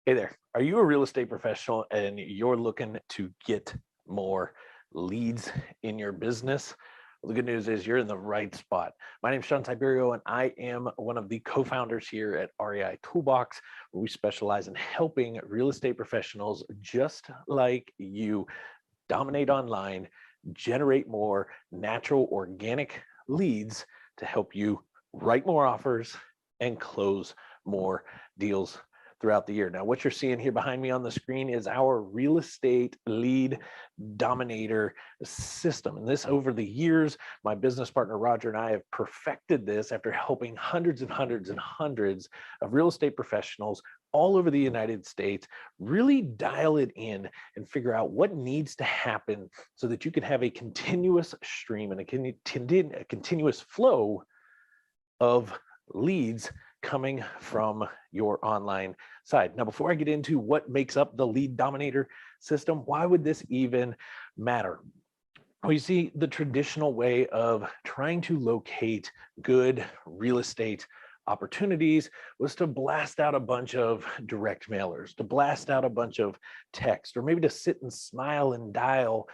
Hey there. Are you a real estate professional and you're looking to get more leads in your business? Well, the good news is you're in the right spot. My name is Sean Tiberio, and I am one of the co-founders here at REI Toolbox, where we specialize in helping real estate professionals just like you dominate online, generate more natural, organic leads to help you write more offers and close more deals throughout the year. Now, what you're seeing here behind me on the screen is our real estate lead Dominator system. And this, over the years, my business partner Roger and I have perfected this after helping hundreds and hundreds and hundreds of real estate professionals all over the United States really dial it in and figure out what needs to happen so that you can have a continuous stream and a continuous flow of leads coming from your online side. Now, before I get into what makes up the lead Dominator system, why would this even matter? Well, you see, the traditional way of trying to locate good real estate opportunities was to blast out a bunch of direct mailers, to blast out a bunch of text, or maybe to sit and smile and dial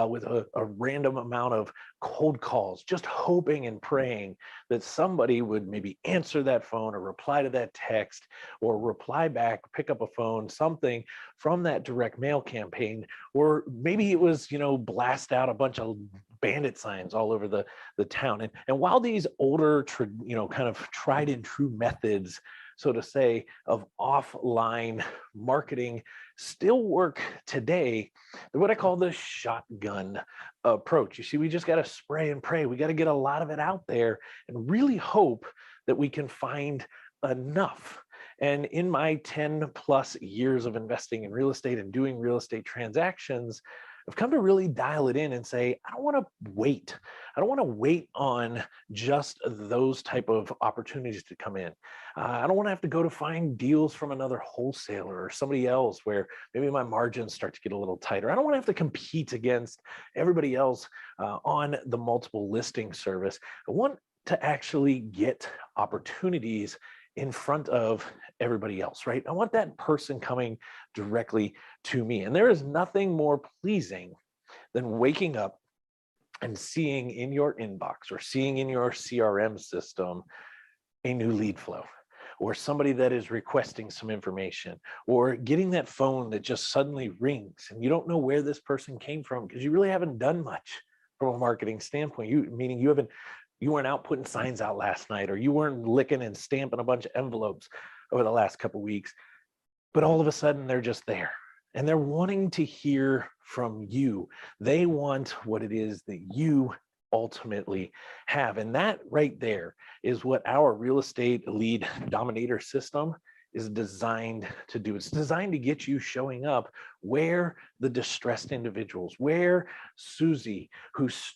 with a random amount of cold calls, just hoping and praying that somebody would maybe answer that phone or reply to that text or reply back, pick up a phone, something from that direct mail campaign. Or maybe it was, blast out a bunch of bandit signs all over the town. And while these older, kind of tried and true methods, so to say, of offline marketing still work today, they're what I call the shotgun approach. You see, we just got to spray and pray. We got to get a lot of it out there and really hope that we can find enough. And in my 10 plus years of investing in real estate and doing real estate transactions, I've come to really dial it in and say, I don't want to wait. I don't want to wait on just those type of opportunities to come in. I don't want to have to go to find deals from another wholesaler or somebody else where maybe my margins start to get a little tighter. I don't want to have to compete against everybody else on the multiple listing service. I want to actually get opportunities in front of everybody else, right? I want that person coming directly to me. And there is nothing more pleasing than waking up and seeing in your inbox or seeing in your CRM system a new lead flow, or somebody that is requesting some information, or getting that phone that just suddenly rings and you don't know where this person came from because you really haven't done much from a marketing standpoint. Meaning you weren't out putting signs out last night, or you weren't licking and stamping a bunch of envelopes over the last couple of weeks, but all of a sudden they're just there and they're wanting to hear from you. They want what it is that you ultimately have. And that right there is what our real estate lead Dominator system is designed to do. It's designed to get you showing up where the distressed individuals, where Susie, who's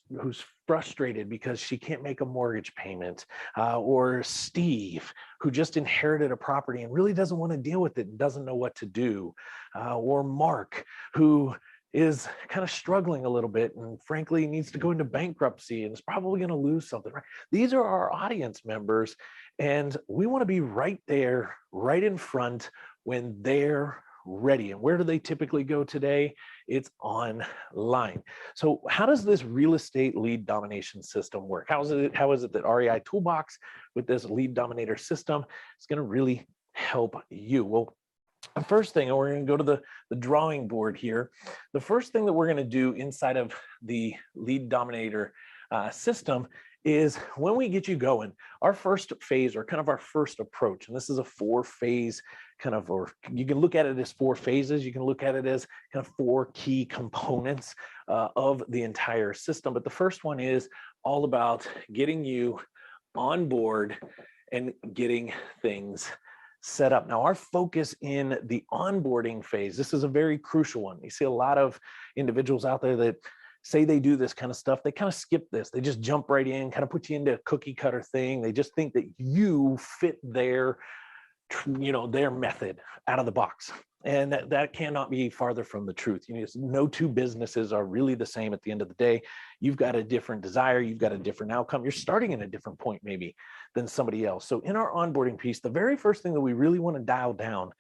frustrated because she can't make a mortgage payment, or Steve, who just inherited a property and really doesn't want to deal with it and doesn't know what to do, or Mark, who is kind of struggling a little bit and frankly needs to go into bankruptcy and is probably going to lose something, right? These are our audience members, and we want to be right there, right in front when they're ready. And where do they typically go today? It's online. So how does this real estate lead domination system work? How is it that REI Toolbox with this lead Dominator system is going to really help you? Well, the first thing, and we're going to go to the drawing board here. The first thing that we're going to do inside of the lead Dominator system is when we get you going, our first phase, or kind of our first approach, and this is a 4-phase kind of, or you can look at it as 4 phases. You can look at it as kind of 4 key components of the entire system. But the first one is all about getting you on board and getting things set up. Now, our focus in the onboarding phase, this is a very crucial one. You see a lot of individuals out there that say they do this kind of stuff. They kind of skip this. They just jump right in, kind of put you into a cookie cutter thing. They just think that you fit their method out of the box. And that cannot be farther from the truth. No two businesses are really the same at the end of the day. You've got a different desire. You've got a different outcome. You're starting in a different point maybe than somebody else. So in our onboarding piece, the very first thing that we really want to dial down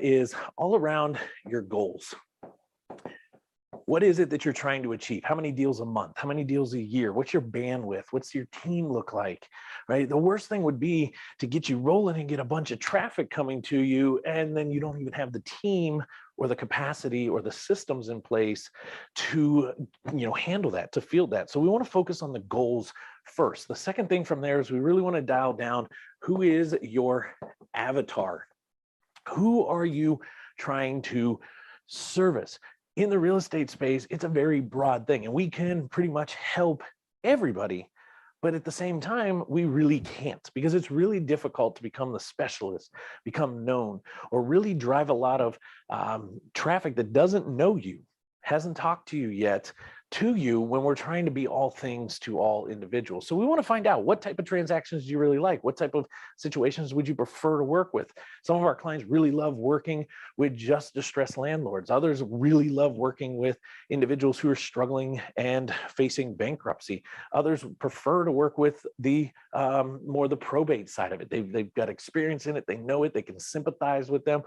is all around your goals. What is it that you're trying to achieve? How many deals a month? How many deals a year? What's your bandwidth? What's your team look like, right? The worst thing would be to get you rolling and get a bunch of traffic coming to you, and then you don't even have the team or the capacity or the systems in place to, handle that, to field that. So we want to focus on the goals first. The second thing from there is we really want to dial down who is your avatar. Who are you trying to service? In the real estate space, it's a very broad thing, and we can pretty much help everybody. But at the same time, we really can't, because it's really difficult to become the specialist, become known, or really drive a lot of traffic that doesn't know you, hasn't talked to you yet, to you when we're trying to be all things to all individuals. So we want to find out, what type of transactions do you really like? What type of situations would you prefer to work with? Some of our clients really love working with just distressed landlords. Others really love working with individuals who are struggling and facing bankruptcy. Others prefer to work with the more the probate side of it. They've got experience in it. They know it. They can sympathize with them.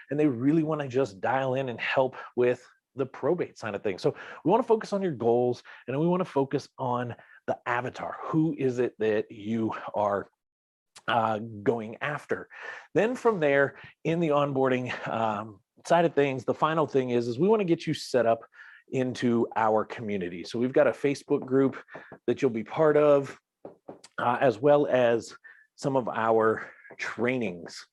And they really want to just dial in and help with the probate side of things. So we want to focus on your goals, and we want to focus on the avatar. Who is it that you are going after? Then from there, in the onboarding side of things, the final thing is we want to get you set up into our community. So we've got a Facebook group that you'll be part of, as well as some of our trainings.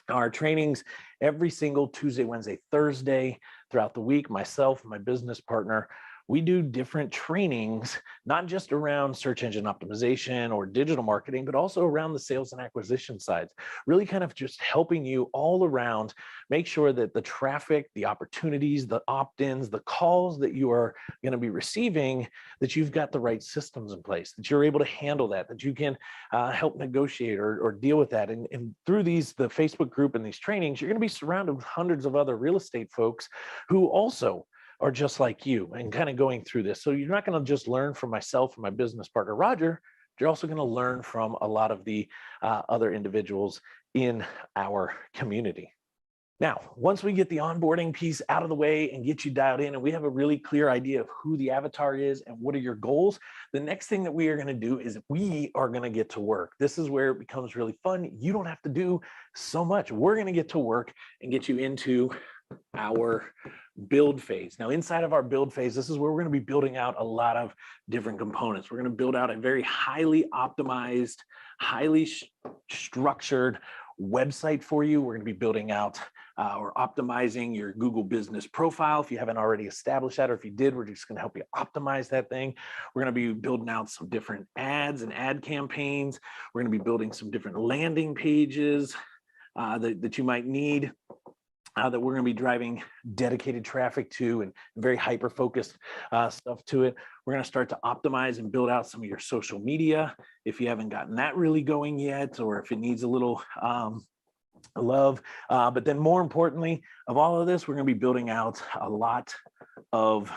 Our trainings every single Tuesday, Wednesday, Thursday throughout the week. Myself, my business partner, we do different trainings, not just around search engine optimization or digital marketing, but also around the sales and acquisition sides, really kind of just helping you all around make sure that the traffic, the opportunities, the opt-ins, the calls that you are going to be receiving, that you've got the right systems in place, that you're able to handle that you can help negotiate or deal with that. And through the Facebook group and these trainings, you're going to be surrounded with hundreds of other real estate folks who also are just like you and kind of going through this. So you're not going to just learn from myself and my business partner, Roger. You're also going to learn from a lot of the other individuals in our community. Now, once we get the onboarding piece out of the way and get you dialed in, and we have a really clear idea of who the avatar is and what are your goals, the next thing that we are going to do is we are going to get to work. This is where it becomes really fun. You don't have to do so much. We're going to get to work and get you into our build phase. Now, inside of our build phase, this is where we're going to be building out a lot of different components. We're going to build out a very highly optimized, highly structured website for you. We're going to be building out or optimizing your Google business profile. If you haven't already established that, or if you did, we're just going to help you optimize that thing. We're going to be building out some different ads and ad campaigns. We're going to be building some different landing pages that you might need. That we're going to be driving dedicated traffic to and very hyper-focused stuff to it. We're going to start to optimize and build out some of your social media if you haven't gotten that really going yet, or if it needs a little love. But then more importantly of all of this, we're going to be building out a lot of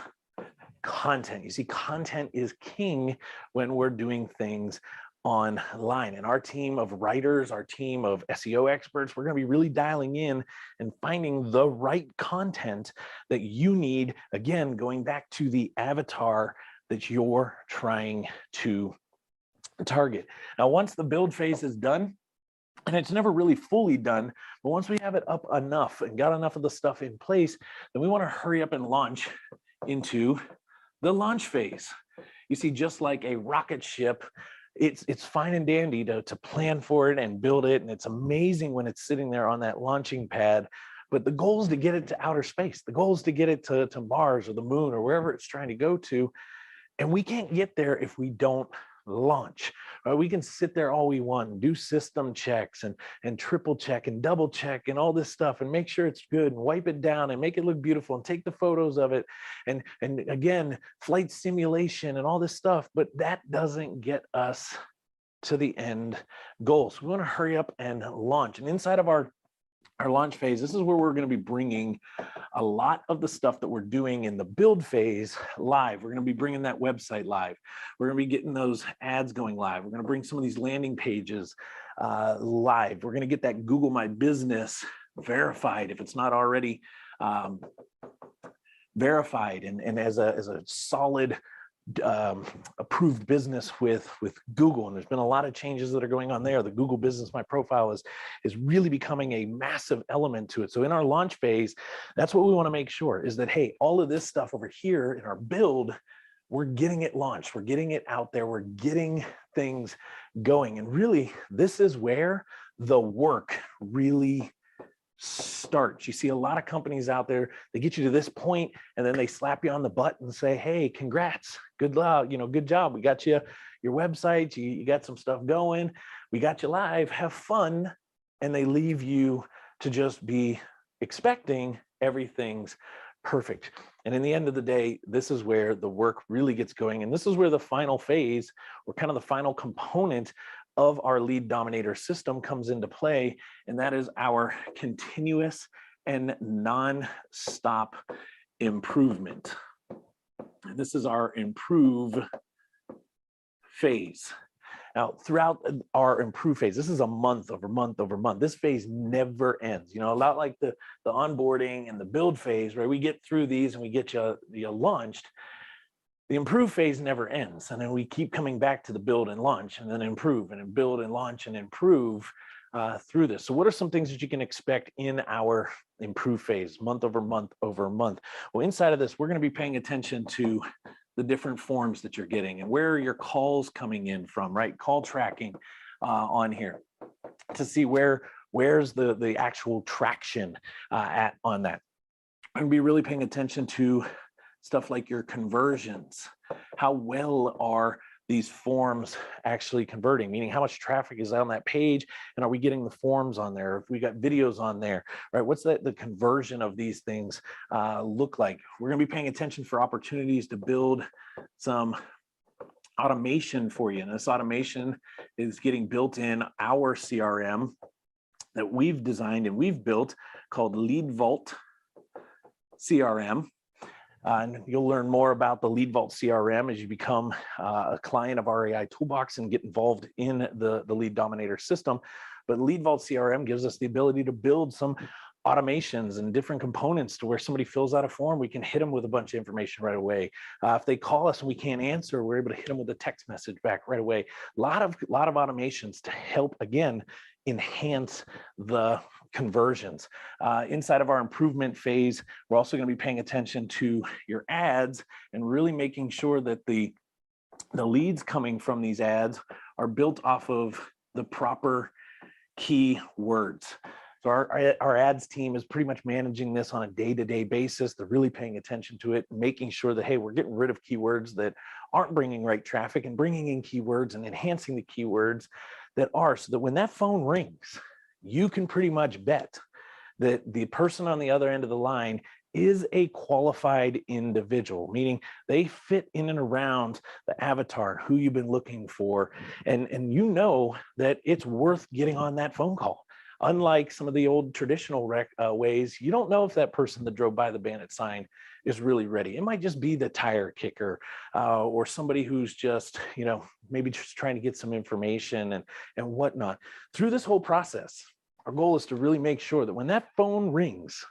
content. You see, content is king when we're doing things online. And our team of writers, our team of SEO experts, we're going to be really dialing in and finding the right content that you need. Again, going back to the avatar that you're trying to target. Now, once the build phase is done, and it's never really fully done, but once we have it up enough and got enough of the stuff in place, then we want to hurry up and launch into the launch phase. You see, just like a rocket ship, it's fine and dandy to plan for it and build it, and it's amazing when it's sitting there on that launching pad. But the goal is to get it to outer space. The goal is to get it to Mars or the moon or wherever it's trying to go to. And we can't get there if we don't launch. Right? We can sit there all we want and do system checks and triple check and double check and all this stuff and make sure it's good and wipe it down and make it look beautiful and take the photos of it and again, flight simulation and all this stuff. But that doesn't get us to the end goal. So we want to hurry up and launch. And inside of our launch phase, this is where we're going to be bringing a lot of the stuff that we're doing in the build phase live. We're going to be bringing that website live. We're going to be getting those ads going live. We're going to bring some of these landing pages live. We're going to get that Google My Business verified, if it's not already verified and as a solid approved business with Google. And there's been a lot of changes that are going on there. The Google Business My Profile is really becoming a massive element to it. So in our launch phase, that's what we want to make sure is that, hey, all of this stuff over here in our build, we're getting it launched, we're getting it out there, we're getting things going. And really, this is where the work really starts. You see a lot of companies out there, they get you to this point and then they slap you on the butt and say, hey, congrats, good luck, good job. We got you your website, you got some stuff going, we got you live, have fun. And they leave you to just be expecting everything's perfect. And in the end of the day, this is where the work really gets going. And this is where the final phase, or kind of the final component of our Lead Dominator system comes into play. And that is our continuous and non-stop improvement. And this is our improve phase. Now, throughout our improve phase, this is a month over month over month. This phase never ends. A lot like the onboarding and the build phase, where we get through these and we get you launched. The improve phase never ends. And then we keep coming back to the build and launch, and then improve and build and launch and improve through this. So what are some things that you can expect in our improve phase, month over month over month? Well, inside of this, we're going to be paying attention to the different forms that you're getting and where are your calls coming in from, right? Call tracking on here to see where's the actual traction on that. I'm going to be really paying attention to stuff like your conversions. How well are these forms actually converting, meaning how much traffic is on that page, and are we getting the forms on there? If we got videos on there, right? What's the conversion of these things look like? We're going to be paying attention for opportunities to build some automation for you. And this automation is getting built in our CRM that we've designed and we've built, called Lead Vault CRM. And you'll learn more about the Lead Vault CRM as you become a client of our AI Toolbox and get involved in the Lead Dominator system. But Lead Vault CRM gives us the ability to build some automations and different components to where somebody fills out a form, we can hit them with a bunch of information right away. If they call us and we can't answer, we're able to hit them with a text message back right away. A lot of automations to help, again, enhance the conversions. Inside of our improvement phase, we're also going to be paying attention to your ads and really making sure that the leads coming from these ads are built off of the proper keywords. So our ads team is pretty much managing this on a day-to-day basis. They're really paying attention to it, making sure that, hey, we're getting rid of keywords that aren't bringing right traffic and bringing in keywords and enhancing the keywords that are, so that when that phone rings, you can pretty much bet that the person on the other end of the line is a qualified individual, meaning they fit in and around the avatar, who you've been looking for, and you know that it's worth getting on that phone call. Unlike some of the old traditional ways, you don't know if that person that drove by the bandit sign is really ready. It might just be the tire kicker or somebody who's just, maybe just trying to get some information and whatnot. Through this whole process, our goal is to really make sure that when that phone rings,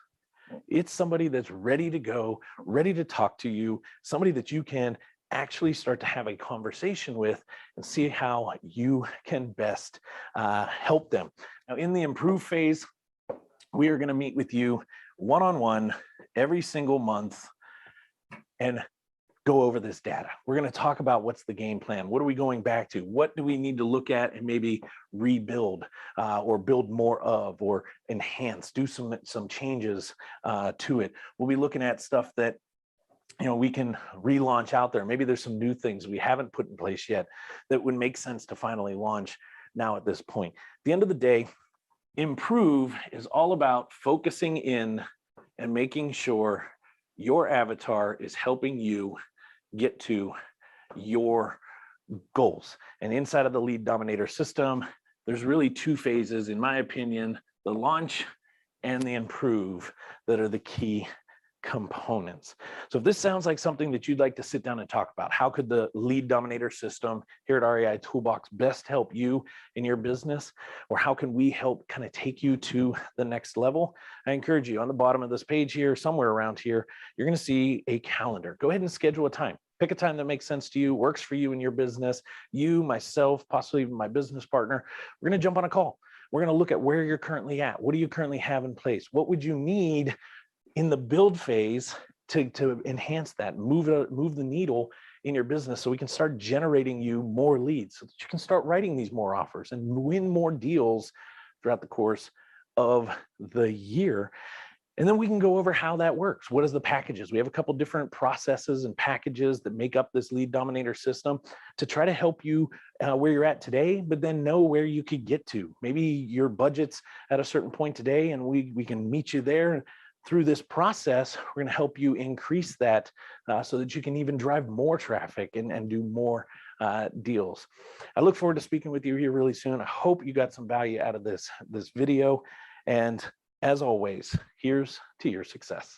it's somebody that's ready to go, ready to talk to you, somebody that you can actually start to have a conversation with and see how you can best help them. Now, in the improve phase, we are going to meet with you one-on-one every single month and go over this data. We're going to talk about what's the game plan. What are we going back to? What do we need to look at and maybe rebuild or build more of or enhance, do some changes to it. We'll be looking at stuff that we can relaunch out there. Maybe there's some new things we haven't put in place yet that would make sense to finally launch now at this point. At the end of the day, improve is all about focusing in and making sure your avatar is helping you get to your goals. And inside of the Lead Dominator system, there's really two phases, in my opinion, the launch and the improve, that are the key components. So if this sounds like something that you'd like to sit down and talk about, how could the Lead Dominator system here at REI Toolbox best help you in your business? Or how can we help kind of take you to the next level? I encourage you, on the bottom of this page here, somewhere around here, you're going to see a calendar. Go ahead and schedule a time. Pick a time that makes sense to you, works for you in your business. You, myself, possibly even my business partner, we're going to jump on a call. We're going to look at where you're currently at. What do you currently have in place? What would you need in the build phase to enhance that, move the needle in your business, so we can start generating you more leads, so that you can start writing these more offers and win more deals throughout the course of the year. And then we can go over how that works. What is the packages? We have a couple different processes and packages that make up this Lead Dominator system to try to help you where you're at today, but then know where you could get to. Maybe your budget's at a certain point today, and we can meet you there. Through this process, we're going to help you increase that so that you can even drive more traffic and do more deals. I look forward to speaking with you here really soon. I hope you got some value out of this video. And as always, here's to your success.